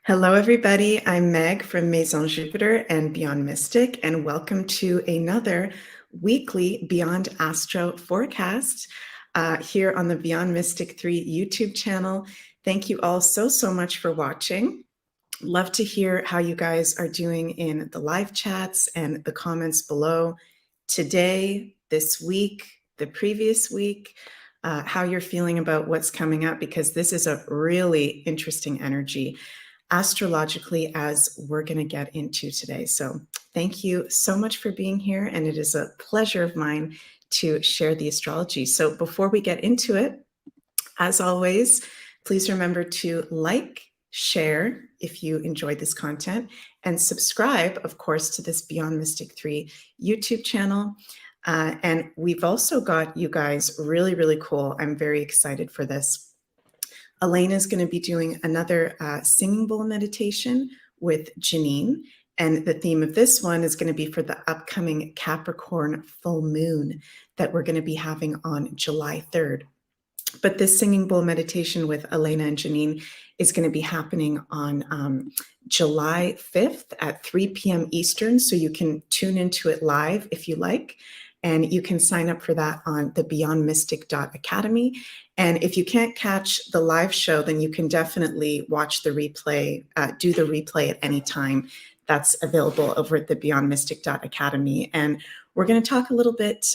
Hello, everybody. I'm Meg from Maison Jupiter and Beyond Mystic, and welcome to another weekly Beyond Astro forecast here on the Beyond Mystic 3 YouTube channel. Thank you all so much for watching. Love to hear how you guys are doing in the live chats and the comments below today, this week, the previous week, how you're feeling about what's coming up, because this is a really interesting energy astrologically, as we're going to get into today. So thank you so much for being here, and it is a pleasure of mine to share the astrology. So before we get into it, as always, please remember to like, share if you enjoyed this content, and subscribe, of course, to this Beyond Mystic 3 YouTube channel. And we've also got you guys really cool. I'm very excited for this. Elena is going to be doing another singing bowl meditation with Janine. And the theme of this one is going to be for the upcoming Capricorn full moon that we're going to be having on July 3rd. But this singing bowl meditation with Elena and Janine is going to be happening on July 5th at 3 p.m. Eastern. So you can tune into it live if you like. And you can sign up for that on the beyondmystic.academy. And if you can't catch the live show, then you can definitely watch the replay, do the replay at any time. That's available over at the beyondmystic.academy. And we're going to talk a little bit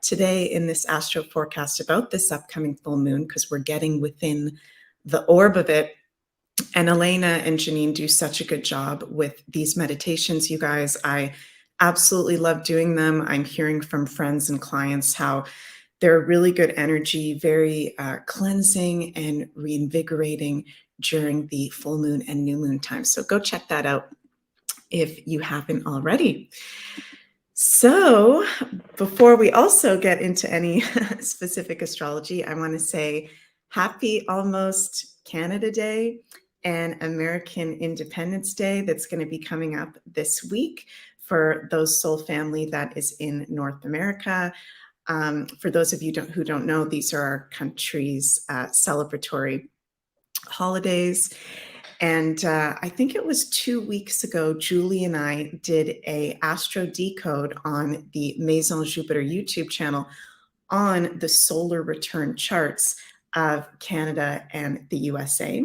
today in this astro forecast about this upcoming full moon, because we're getting within the orb of it. And Elena and Janine do such a good job with these meditations, you guys. I absolutely love doing them. I'm hearing from friends and clients how they're really good energy, very cleansing and reinvigorating during the full moon and new moon time. So go check that out if you haven't already. So before we also get into any specific astrology, I want to say happy almost Canada Day and American Independence Day that's going to be coming up this week for those soul family that is in North America. For those of you who don't know, these are our country's celebratory holidays. And I think it was 2 weeks ago, Julie and I did a Astro Decode on the Maison Jupiter YouTube channel on the solar return charts of Canada and the USA.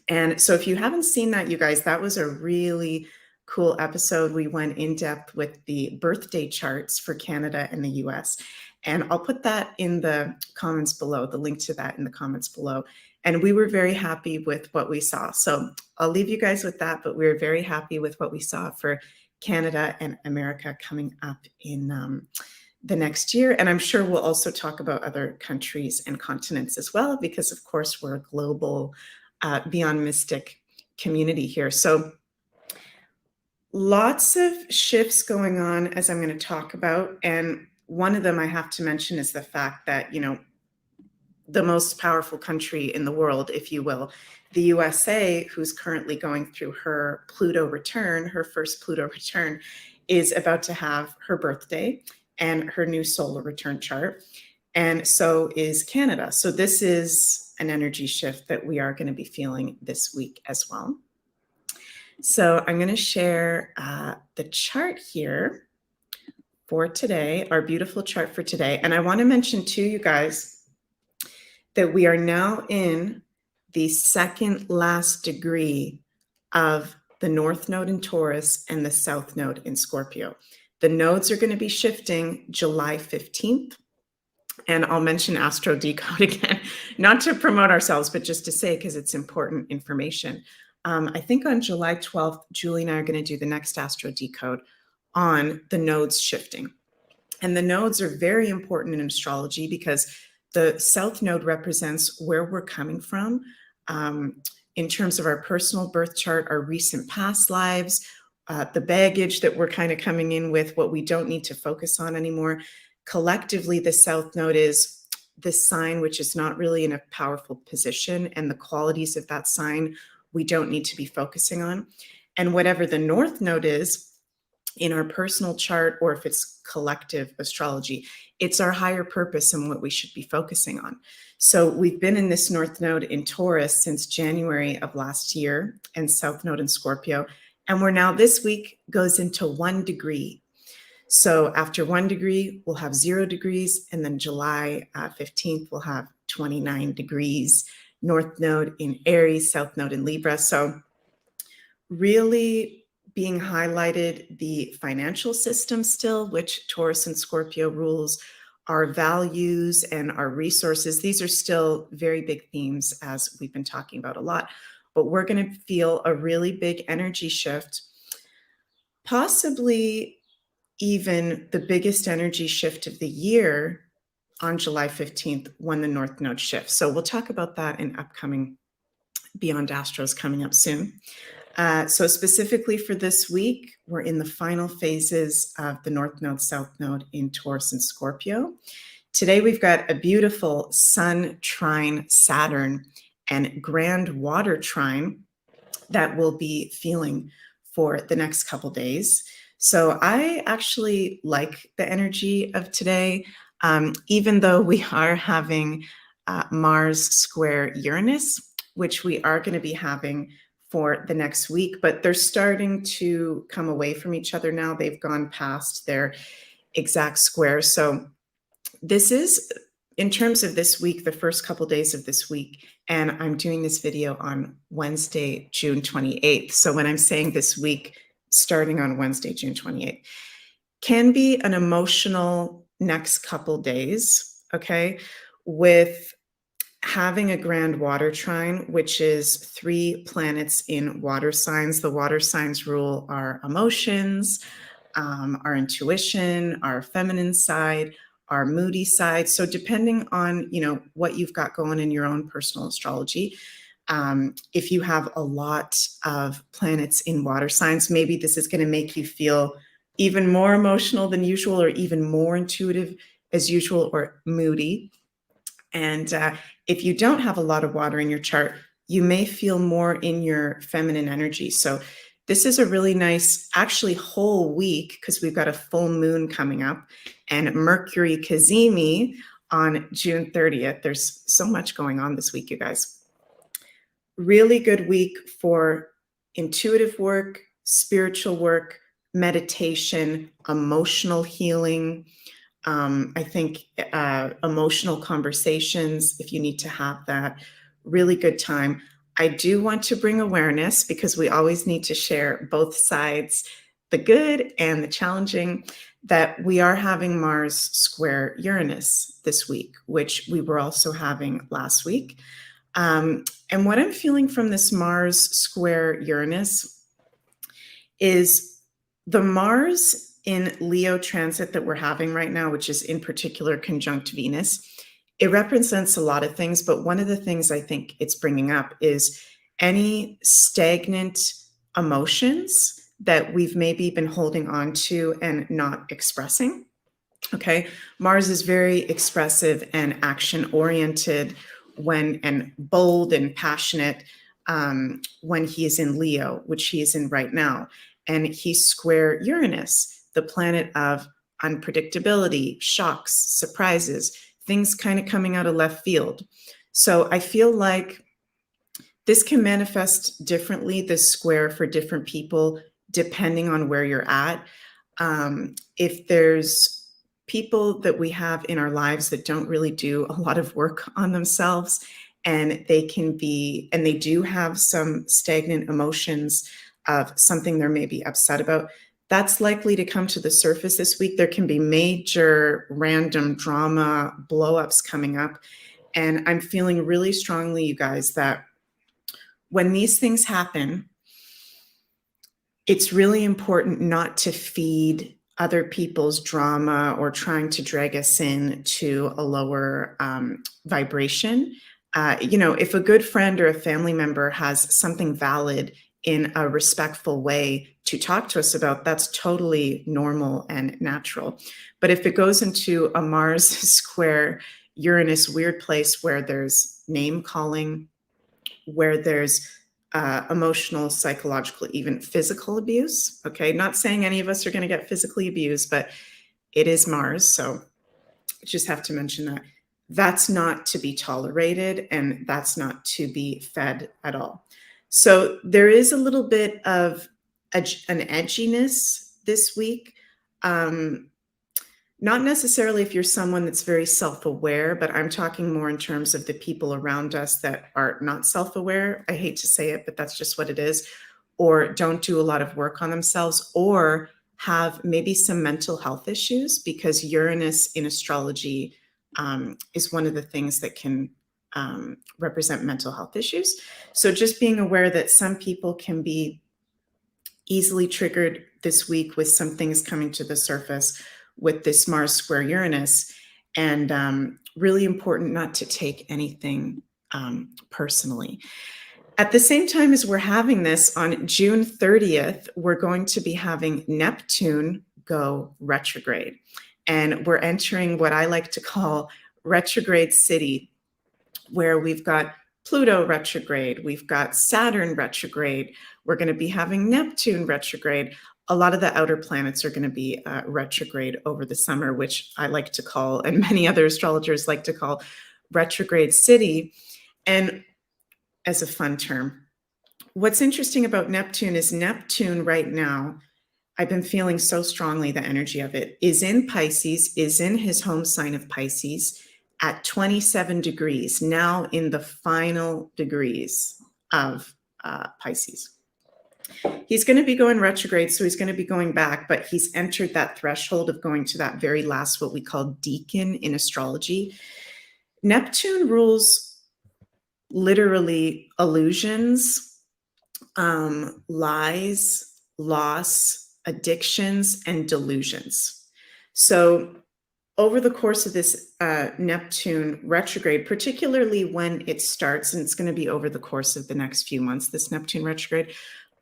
And so if you haven't seen that, you guys, that was a really cool episode. We went in depth with the birthday charts for Canada and the US. And I'll put that in the comments below, the link to that in the comments below. And we were very happy with what we saw. So I'll leave you guys with that, but we were very happy with what we saw for Canada and America coming up in the next year. And I'm sure we'll also talk about other countries and continents as well, because of course we're a global Beyond Mystic community here. So lots of shifts going on, as I'm going to talk about. And one of them I have to mention is the fact that, you know, the most powerful country in the world, if you will, the USA, who's currently going through her Pluto return, her first Pluto return, is about to have her birthday and her new solar return chart. And so is Canada. So this is an energy shift that we are going to be feeling this week as well. So I'm going to share the chart here for today, our beautiful chart for today. And I want to mention too, you guys, that we are now in the second last degree of the North Node in Taurus and the South Node in Scorpio. The nodes are going to be shifting July 15th. And I'll mention Astro Decode again, not to promote ourselves, but just to say, because it's important information. I think on July 12th, Julie and I are going to do the next Astro Decode on the nodes shifting. And the nodes are very important in astrology because the South Node represents where we're coming from in terms of our personal birth chart, our recent past lives, the baggage that we're kind of coming in with, what we don't need to focus on anymore. Collectively, the South Node is this sign which is not really in a powerful position, and the qualities of that sign we don't need to be focusing on. And whatever the North Node is in our personal chart or if it's collective astrology. It's our higher purpose and what we should be focusing on. So we've been in this North Node in Taurus since January of last year and South Node in Scorpio. And we're now this week goes into 1 degree. So after 1 degree, we'll have 0 degrees. And then July 15th, we'll have 29 degrees. North Node in Aries, South Node in Libra. So really being highlighted the financial system still, which Taurus and Scorpio rules, our values and our resources. These are still very big themes, as we've been talking about a lot, but we're going to feel a really big energy shift, possibly even the biggest energy shift of the year on July 15th when the North Node shifts. So we'll talk about that in upcoming Beyond Astros coming up soon. So specifically for this week, we're in the final phases of the North Node, South Node in Taurus and Scorpio. Today, we've got a beautiful Sun trine Saturn and grand water trine that we'll be feeling for the next couple days. So I actually like the energy of today, even though we are having Mars square Uranus, which we are going to be having for the next week, but they're starting to come away from each other now. They've gone past their exact square. So this is, in terms of this week, the first couple days of this week, and I'm doing this video on Wednesday, June 28th. So when I'm saying this week, starting on Wednesday, June 28th, can be an emotional next couple days, okay, with having a grand water trine, which is 3 planets in water signs. The water signs rule our emotions, our intuition, our feminine side, our moody side. So depending on, what you've got going in your own personal astrology, if you have a lot of planets in water signs, maybe this is going to make you feel even more emotional than usual, or even more intuitive as usual, or moody. And if you don't have a lot of water in your chart, you may feel more in your feminine energy. So this is a really nice, actually, whole week, because we've got a full moon coming up and Mercury cazimi on June 30th. There's so much going on this week, you guys. Really good week for intuitive work, spiritual work, meditation, emotional healing. I think emotional conversations, if you need to have that, really good time. I do want to bring awareness, because we always need to share both sides, the good and the challenging, that we are having Mars square Uranus this week, which we were also having last week. And what I'm feeling from this Mars square Uranus is the Mars in Leo transit that we're having right now, which is in particular conjunct Venus. It represents a lot of things, but one of the things I think it's bringing up is any stagnant emotions that we've maybe been holding on to and not expressing. Okay, Mars is very expressive and action-oriented and bold and passionate when he is in Leo, which he is in right now. And he's square Uranus, the planet of unpredictability, shocks, surprises, things kind of coming out of left field. So I feel like this can manifest differently, this square, for different people, depending on where you're at. If there's people that we have in our lives that don't really do a lot of work on themselves, and they do have some stagnant emotions of something they're maybe upset about, that's likely to come to the surface this week. There can be major random drama blow-ups coming up. And I'm feeling really strongly, you guys, that when these things happen, it's really important not to feed other people's drama or trying to drag us in to a lower vibration. If a good friend or a family member has something valid in a respectful way to talk to us about, that's totally normal and natural. But if it goes into a Mars square Uranus weird place where there's name calling, where there's emotional, psychological, even physical abuse. Okay, not saying any of us are going to get physically abused, but it is Mars, so just have to mention that. That's not to be tolerated, and that's not to be fed at all. So there is a little bit of an edginess this week. Not necessarily if you're someone that's very self-aware, but I'm talking more in terms of the people around us that are not self-aware. I hate to say it, but that's just what it is. Or don't do a lot of work on themselves, or have maybe some mental health issues, because Uranus in astrology is one of the things that can represent mental health issues. So just being aware that some people can be easily triggered this week with some things coming to the surface with this Mars square Uranus, and really important not to take anything personally. At the same time as we're having this, on June 30th, we're going to be having Neptune go retrograde. And we're entering what I like to call retrograde city, where we've got Pluto retrograde, we've got Saturn retrograde, we're going to be having Neptune retrograde. A lot of the outer planets are going to be retrograde over the summer, which I like to call, and many other astrologers like to call, retrograde city. And as a fun term, what's interesting about Neptune is Neptune right now, I've been feeling so strongly the energy of it, is in Pisces, is in his home sign of Pisces at 27 degrees, now in the final degrees of Pisces. He's going to be going retrograde, so he's going to be going back, but he's entered that threshold of going to that very last, what we call decan in astrology. Neptune rules literally illusions, lies, loss, addictions, and delusions. So over the course of this Neptune retrograde, particularly when it starts, and it's going to be over the course of the next few months, this Neptune retrograde,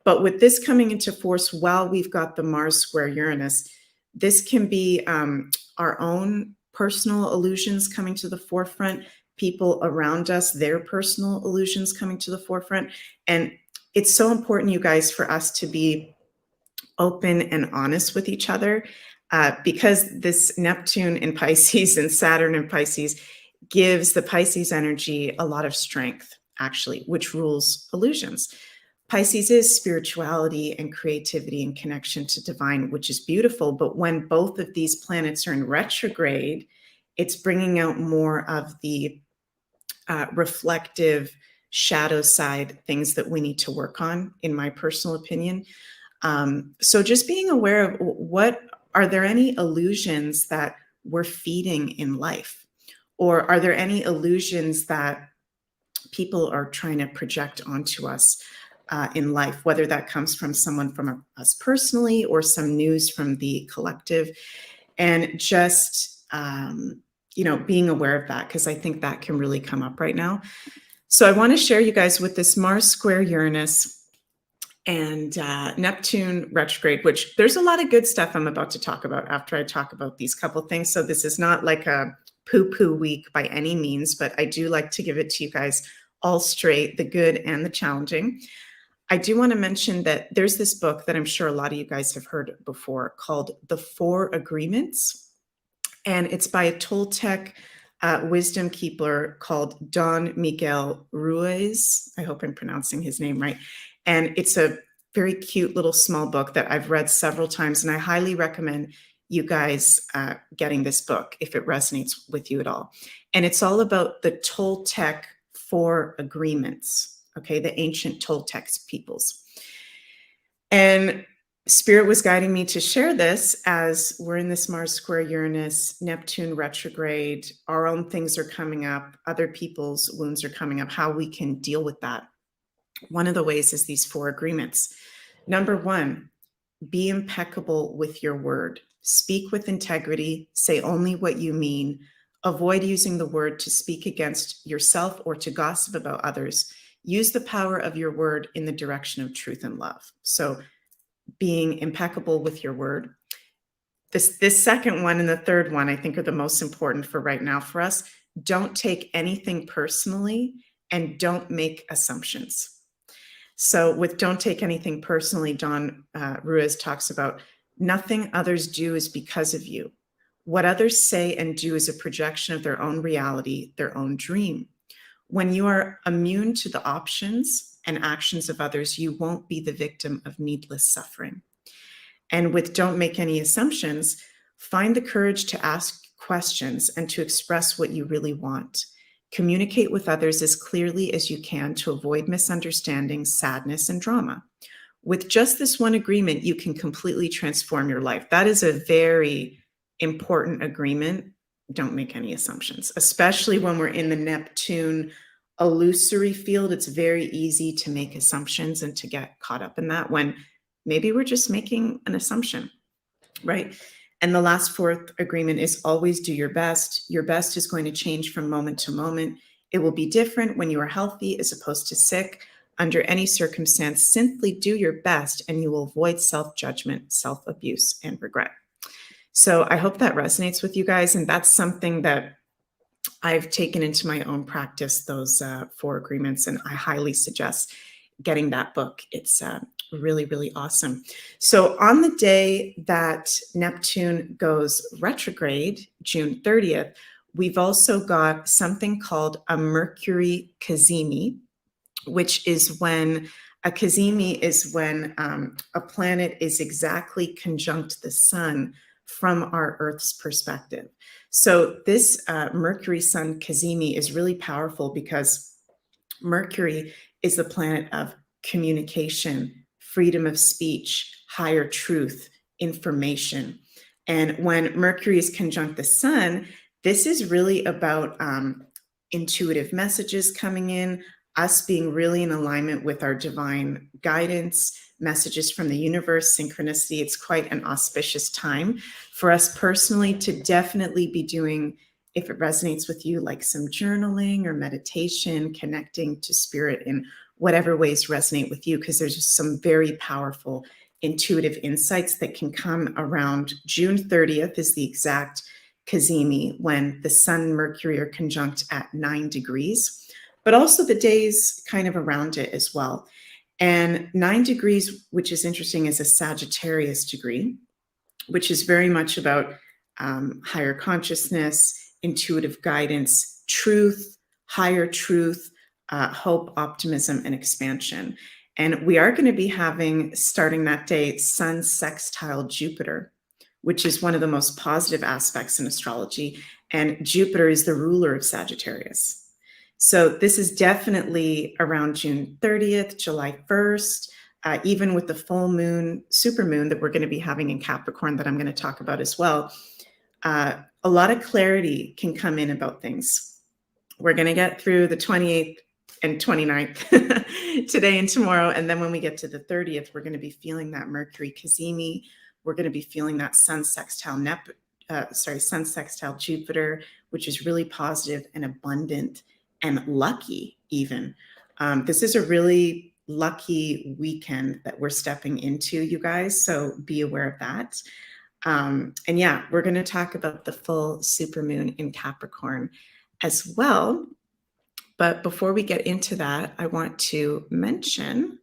but with this coming into force while we've got the Mars square Uranus, this can be our own personal illusions coming to the forefront, people around us, their personal illusions coming to the forefront. And it's so important, you guys, for us to be open and honest with each other, because this Neptune in Pisces and Saturn in Pisces gives the Pisces energy a lot of strength, actually, which rules illusions. Pisces is spirituality and creativity and connection to divine, which is beautiful. But when both of these planets are in retrograde, it's bringing out more of the reflective shadow side things that we need to work on, in my personal opinion. So just being aware of what are there any illusions that we're feeding in life, or are there any illusions that people are trying to project onto us in life, whether that comes from someone from us personally or some news from the collective, and just being aware of that, because I think that can really come up right now. So I want to share you guys with this Mars square Uranus and Neptune retrograde, which there's a lot of good stuff I'm about to talk about after I talk about these couple things. So this is not like a poo-poo week by any means, but I do like to give it to you guys all straight, the good and the challenging. I do want to mention that there's this book that I'm sure a lot of you guys have heard before called The Four Agreements. And it's by a Toltec wisdom keeper called Don Miguel Ruiz. I hope I'm pronouncing his name right. And it's a very cute little small book that I've read several times. And I highly recommend you guys getting this book if it resonates with you at all. And it's all about the Toltec Four Agreements. Okay, the ancient Toltec peoples. And Spirit was guiding me to share this as we're in this Mars square Uranus, Neptune retrograde, our own things are coming up, other people's wounds are coming up, how we can deal with that. One of the ways is these four agreements. Number one, be impeccable with your word. Speak with integrity, say only what you mean, avoid using the word to speak against yourself or to gossip about others. Use the power of your word in the direction of truth and love. So being impeccable with your word. This second one and the third one, I think, are the most important for right now for us. Don't take anything personally and don't make assumptions. So with Don't Take Anything Personally, Don Ruiz talks about nothing others do is because of you. What others say and do is a projection of their own reality, their own dream. When you are immune to the options and actions of others, you won't be the victim of needless suffering. And with Don't Make Any Assumptions, find the courage to ask questions and to express what you really want. Communicate with others as clearly as you can to avoid misunderstanding, sadness, and drama. With just this one agreement, you can completely transform your life. That is a very important agreement. Don't make any assumptions, especially when we're in the Neptune illusory field. It's very easy to make assumptions and to get caught up in that when maybe we're just making an assumption, right? And the last fourth agreement is always do your best. Your best is going to change from moment to moment. It will be different when you are healthy as opposed to sick. Under any circumstance, simply do your best and you will avoid self-judgment, self-abuse, and regret. So I hope that resonates with you guys. And that's something that I've taken into my own practice, those 4 agreements, and I highly suggest getting that book. It's really, really awesome. So on the day that Neptune goes retrograde, June 30th, we've also got something called a Mercury cazimi, which is when a cazimi is when a planet is exactly conjunct the sun from our Earth's perspective. So this Mercury Sun cazimi is really powerful because Mercury is the planet of communication, freedom of speech, higher truth, information. And when Mercury is conjunct the sun, this is really about intuitive messages coming in, us being really in alignment with our divine guidance, messages from the universe, synchronicity. It's quite an auspicious time for us personally to definitely be doing, if it resonates with you, like some journaling or meditation, connecting to spirit in whatever ways resonate with you, because there's just some very powerful intuitive insights that can come around June 30th is the exact cazimi when the sun and Mercury are conjunct at 9 degrees, but also the days kind of around it as well. And 9 degrees, which is interesting, is a Sagittarius degree, which is very much about higher consciousness, intuitive guidance, truth, higher truth, hope, optimism, and expansion. And we are going to be having, starting that day, Sun sextile Jupiter, which is one of the most positive aspects in astrology. And Jupiter is the ruler of Sagittarius. So this is definitely around June 30th, July 1st, even with the full moon, supermoon that we're going to be having in Capricorn that I'm going to talk about as well. A lot of clarity can come in about things. We're going to get through the 28th and 29th today and tomorrow. And then when we get to the 30th, we're going to be feeling that Mercury cazimi. We're going to be feeling that Sun sextile Sun sextile Jupiter, which is really positive and abundant and lucky even. This is a really lucky weekend that we're stepping into, you guys. So be aware of that. And yeah, we're going to talk about the full supermoon in Capricorn as well. But before we get into that, I want to mention,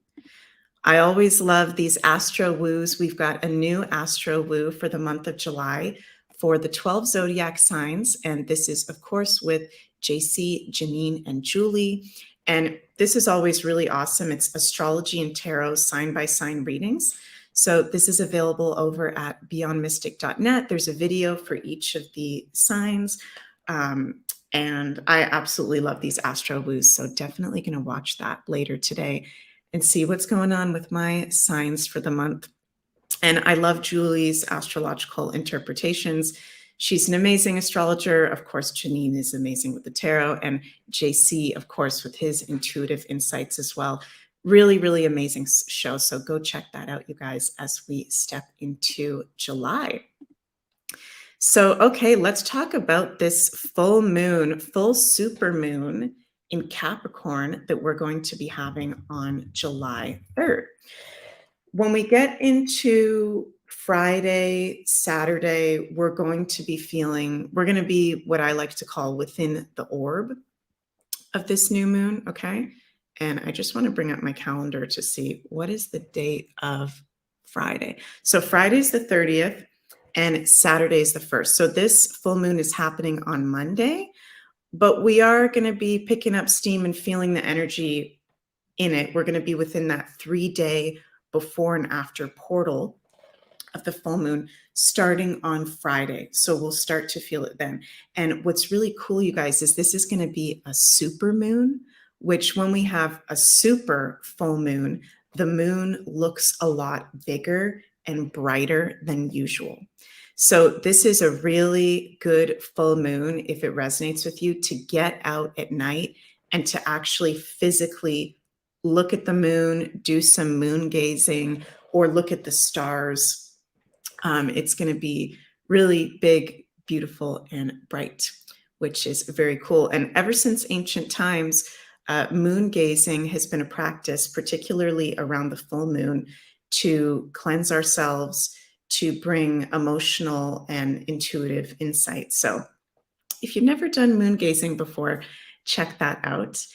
I always love these Astro woos. We've got a new Astro woo for the month of July for the 12 zodiac signs. And this is, of course, with JC, Janine, and Julie. And this is always really awesome. It's astrology and tarot sign by sign readings. So this is available over at beyondmystic.net. There's a video for each of the signs. And I absolutely love these Astro woos. So definitely going to watch that later today and see what's going on with my signs for the month. And I love Julie's astrological interpretations. She's an amazing astrologer. Of course, Janine is amazing with the tarot, and JC, of course, with his intuitive insights as well. Really, really amazing show. So go check that out, you guys, as we step into July. So, okay, let's talk about this full moon, full supermoon in Capricorn that we're going to be having on July 3rd. When we get into Friday, Saturday, we're going to be what I like to call within the orb of this new moon, okay? And I just want to bring up my calendar to see what is the date of Friday. So Friday's the 30th and Saturday's the 1st. So this full moon is happening on Monday, but we are going to be picking up steam and feeling the energy in it. We're going to be within that 3-day before and after portal of the full moon starting on Friday. So we'll start to feel it then. And what's really cool, you guys, is this is going to be a super moon, which when we have a super full moon, the moon looks a lot bigger and brighter than usual. So this is a really good full moon, if it resonates with you, to get out at night and to actually physically look at the moon, do some moon gazing, or look at the stars. It's going to be really big, beautiful, and bright, which is very cool. And ever since ancient times, moon gazing has been a practice, particularly around the full moon, to cleanse ourselves, to bring emotional and intuitive insight. So if you've never done moon gazing before, check that out.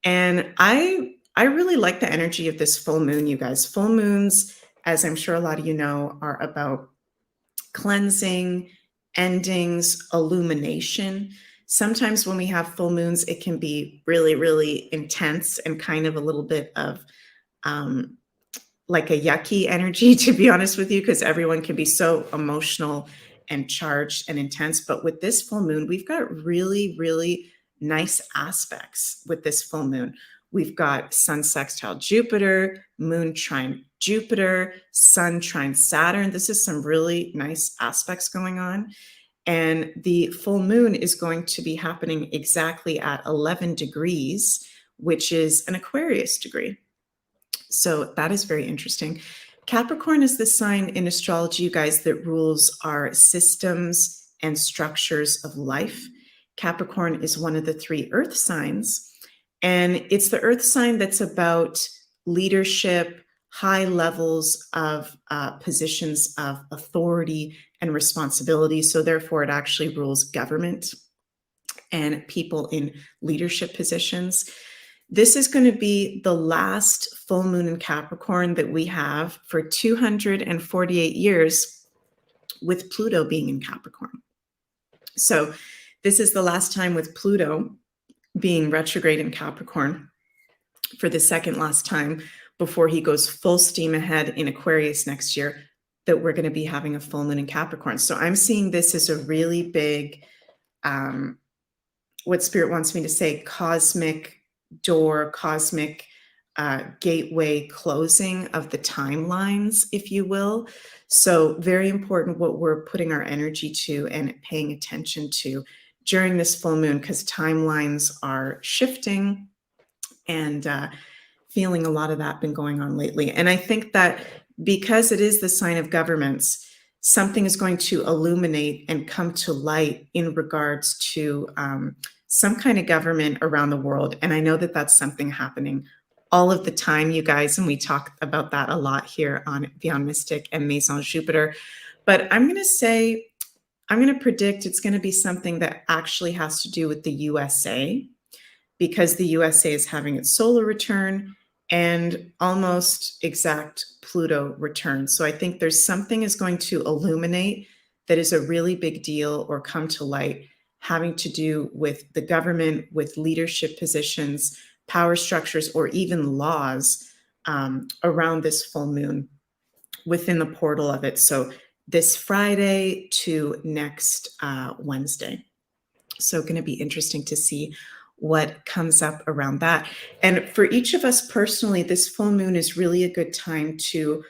And I really like the energy of this full moon, you guys. Full moons, as I'm sure a lot of you know, are about cleansing, endings, illumination. Sometimes when we have full moons, it can be really, really intense and kind of a little bit of like a yucky energy, to be honest with you, because everyone can be so emotional and charged and intense. But with this full moon, we've got really, really nice aspects with this full moon. We've got Sun sextile Jupiter, Moon trine Jupiter, Sun trine Saturn. This is some really nice aspects going on. And the full moon is going to be happening exactly at 11 degrees, which is an Aquarius degree. So that is very interesting. Capricorn is the sign in astrology, you guys, that rules our systems and structures of life. Capricorn is one of the 3 earth signs. And it's the earth sign that's about leadership, high levels of positions of authority and responsibility. So therefore, it actually rules government and people in leadership positions. This is going to be the last full moon in Capricorn that we have for 248 years, with Pluto being in Capricorn. So this is the last time with Pluto being retrograde in Capricorn for the second last time before he goes full steam ahead in Aquarius next year, that we're going to be having a full moon in Capricorn. So I'm seeing this as a really big, what Spirit wants me to say, cosmic door, cosmic gateway closing of the timelines, if you will. So very important what we're putting our energy to and paying attention to during this full moon, because timelines are shifting, and feeling a lot of that been going on lately. And I think that because it is the sign of governments, something is going to illuminate and come to light in regards to some kind of government around the world. And I know that that's something happening all of the time, you guys, and we talk about that a lot here on Beyond Mystic and Maison Jupiter. But I'm going to predict it's going to be something that actually has to do with the USA, because the USA is having its solar return and almost exact Pluto return. So I think there's something is going to illuminate that is a really big deal or come to light, having to do with the government, with leadership positions, power structures, or even laws around this full moon within the portal of it. So this Friday to next Wednesday. So going to be interesting to see what comes up around that. And for each of us personally, this full moon is really a good time to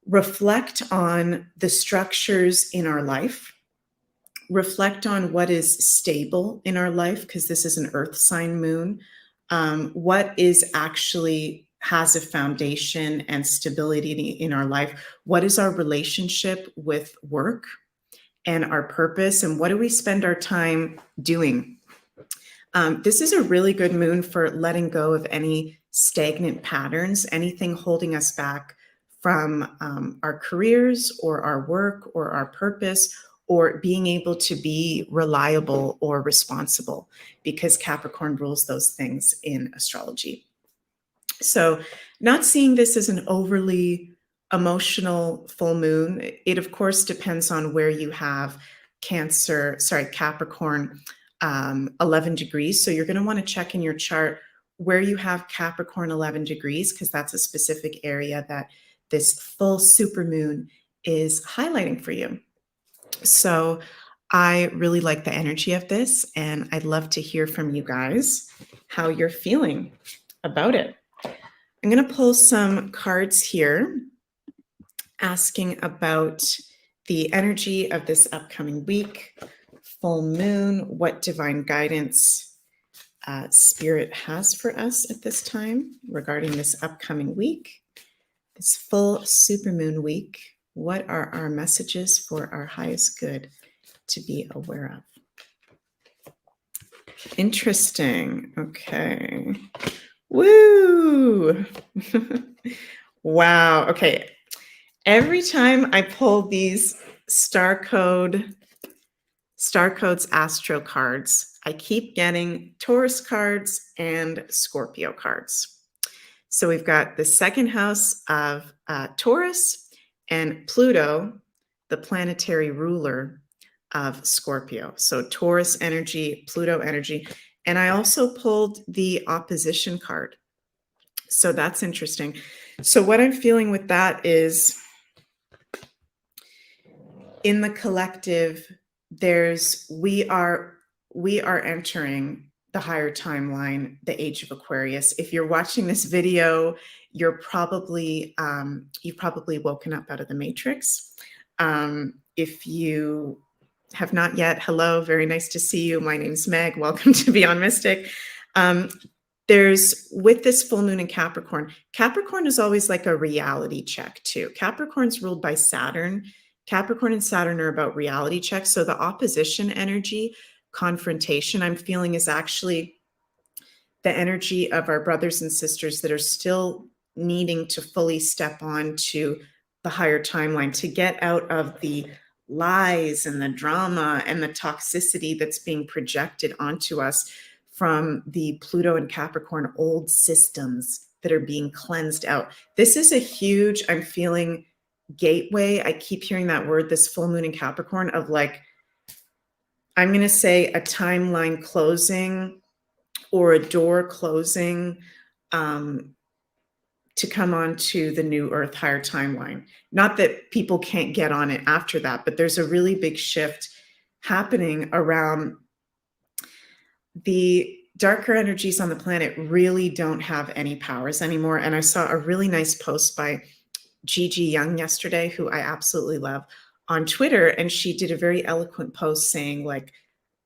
reflect on the structures in our life, reflect on what is stable in our life, because this is an earth sign moon. What is actually has a foundation and stability in our life? What is our relationship with work and our purpose? And what do we spend our time doing? This is a really good moon for letting go of any stagnant patterns, anything holding us back from our careers or our work or our purpose, or being able to be reliable or responsible, because Capricorn rules those things in astrology. So not seeing this as an overly emotional full moon. It of course depends on where you have Capricorn 11 degrees. So you're going to want to check in your chart where you have Capricorn 11 degrees, because that's a specific area that this full supermoon is highlighting for you. So I really like the energy of this, and I'd love to hear from you guys how you're feeling about it. I'm going to pull some cards here asking about the energy of this upcoming week, full moon, what divine guidance Spirit has for us at this time regarding this upcoming week, this full supermoon week. What are our messages for our highest good to be aware of? Interesting. Okay. Woo! Wow. Okay. Every time I pull these Star Codes Astro cards, I keep getting Taurus cards and Scorpio cards. So we've got the second house of Taurus and Pluto, the planetary ruler of Scorpio. So Taurus energy, Pluto energy. And I also pulled the opposition card. So that's interesting. So what I'm feeling with that is, in the collective, we are entering the higher timeline, the age of Aquarius. If you're watching this video, you've probably woken up out of the matrix. If you have not yet, hello, very nice to see you. My name's Meg. Welcome to Beyond Mystic. With this full moon in Capricorn is always like a reality check too. Capricorn's ruled by Saturn. Capricorn and Saturn are about reality checks. So the opposition energy, confrontation, I'm feeling is actually the energy of our brothers and sisters that are still needing to fully step on to the higher timeline, to get out of the lies and the drama and the toxicity that's being projected onto us from the Pluto and Capricorn old systems that are being cleansed out. This is a huge, I'm feeling, gateway. I keep hearing that word, this full moon in Capricorn, of like, I'm going to say a timeline closing or a door closing to come on to the new Earth higher timeline. Not that people can't get on it after that, but there's a really big shift happening around the darker energies on the planet really don't have any powers anymore. And I saw a really nice post by Gigi Young yesterday, who I absolutely love, on Twitter. And she did a very eloquent post saying, like,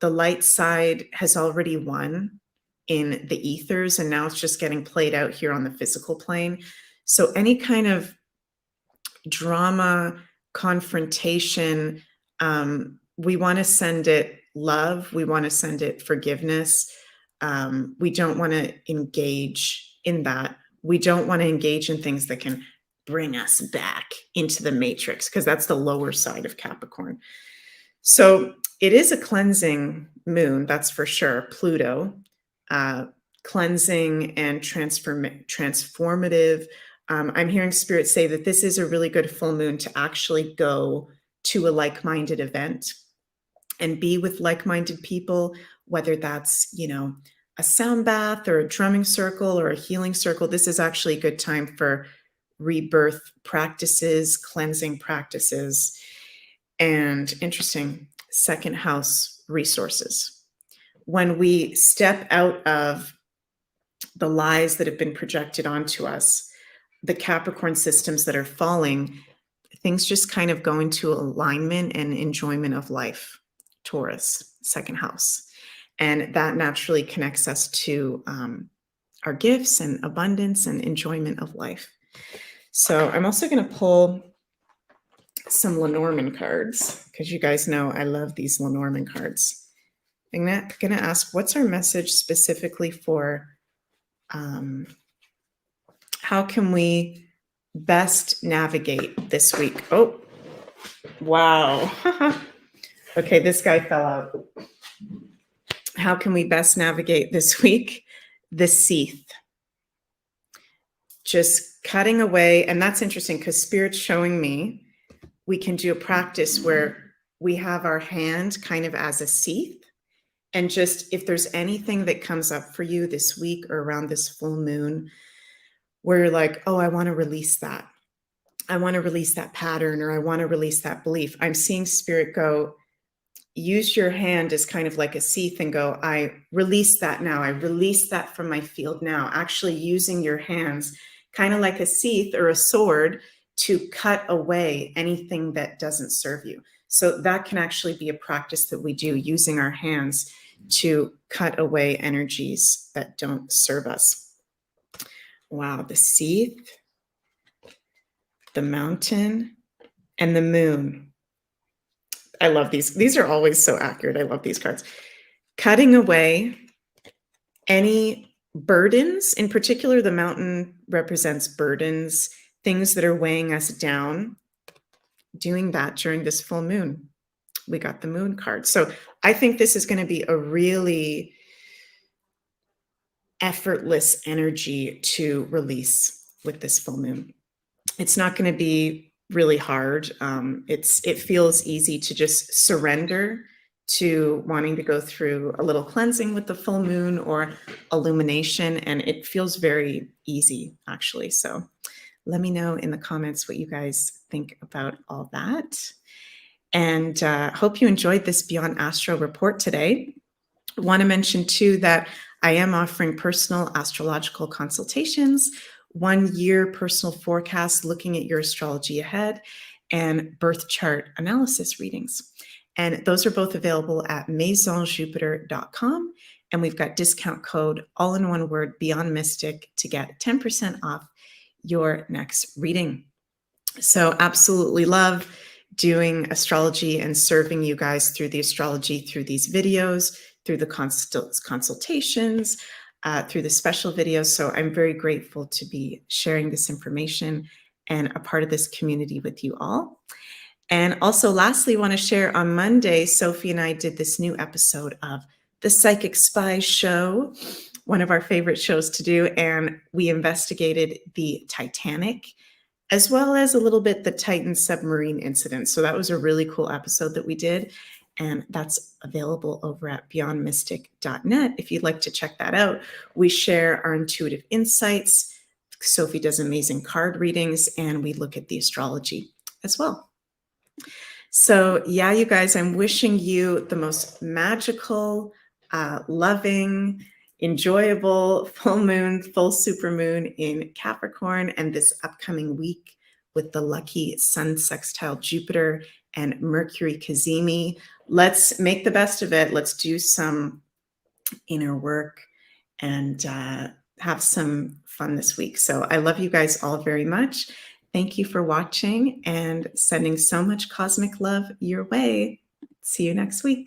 the light side has already won in the ethers, and now it's just getting played out here on the physical plane. So any kind of drama, confrontation, we want to send it love. We want to send it forgiveness. We don't want to engage in that. We don't want to engage in things that can bring us back into the matrix, because that's the lower side of Capricorn. So it is a cleansing moon, that's for sure. Pluto, cleansing and transformative. I'm hearing Spirit say that this is a really good full moon to actually go to a like-minded event and be with like-minded people, whether that's, a sound bath or a drumming circle or a healing circle. This is actually a good time for rebirth practices, cleansing practices, and interesting second house resources. When we step out of the lies that have been projected onto us, the Capricorn systems that are falling, things just kind of go into alignment and enjoyment of life. Taurus, second house. And that naturally connects us to our gifts and abundance and enjoyment of life. So I'm also going to pull some Lenormand cards, because you guys know I love these Lenormand cards. I'm going to ask, what's our message specifically for how can we best navigate this week? Oh, wow. Okay, this guy fell out. How can we best navigate this week? The Seath. just cutting away. And that's interesting because Spirit's showing me we can do a practice where we have our hand kind of as a sheath. And just if there's anything that comes up for you this week or around this full moon, where you're like, oh, I want to release that. I want to release that pattern, or I want to release that belief. I'm seeing Spirit go, use your hand as kind of like a sheath and go, I release that now. I release that from my field now. Actually using your hands kind of like a sheath or a sword to cut away anything that doesn't serve you. So that can actually be a practice that we do, using our hands to cut away energies that don't serve us. Wow, the sheath, the mountain, and the moon. I love these. These are always so accurate. I love these cards. Cutting away any burdens. In particular, the mountain represents burdens, things that are weighing us down. Doing that during this full moon. We got the moon card. So I think this is going to be a really effortless energy to release with this full moon. It's not going to be really hard. It feels easy to just surrender to wanting to go through a little cleansing with the full moon or illumination. And it feels very easy, actually. So let me know in the comments what you guys think about all that. And hope you enjoyed this Beyond Astro report today. I want to mention too that I am offering personal astrological consultations, 1 year personal forecast looking at your astrology ahead, and birth chart analysis readings. And those are both available at maisonjupiter.com. And we've got discount code, all in one word, Beyond Mystic, to get 10% off your next reading. So absolutely love doing astrology and serving you guys through the astrology, through these videos, through the consultations, through the special videos. So I'm very grateful to be sharing this information and a part of this community with you all. And also lastly, want to share on Monday, Sophie and I did this new episode of the Psychic Spy Show, one of our favorite shows to do. And we investigated the Titanic, as well as a little bit the Titan submarine incident. So that was a really cool episode that we did. And that's available over at beyondmystic.net if you'd like to check that out. We share our intuitive insights. Sophie does amazing card readings, and we look at the astrology as well. So yeah, you guys, I'm wishing you the most magical, loving, enjoyable full moon, full supermoon in Capricorn, and this upcoming week with the lucky Sun sextile Jupiter and Mercury cazimi. Let's make the best of it. Let's do some inner work and have some fun this week. So I love you guys all very much. Thank you for watching and sending so much cosmic love your way. See you next week.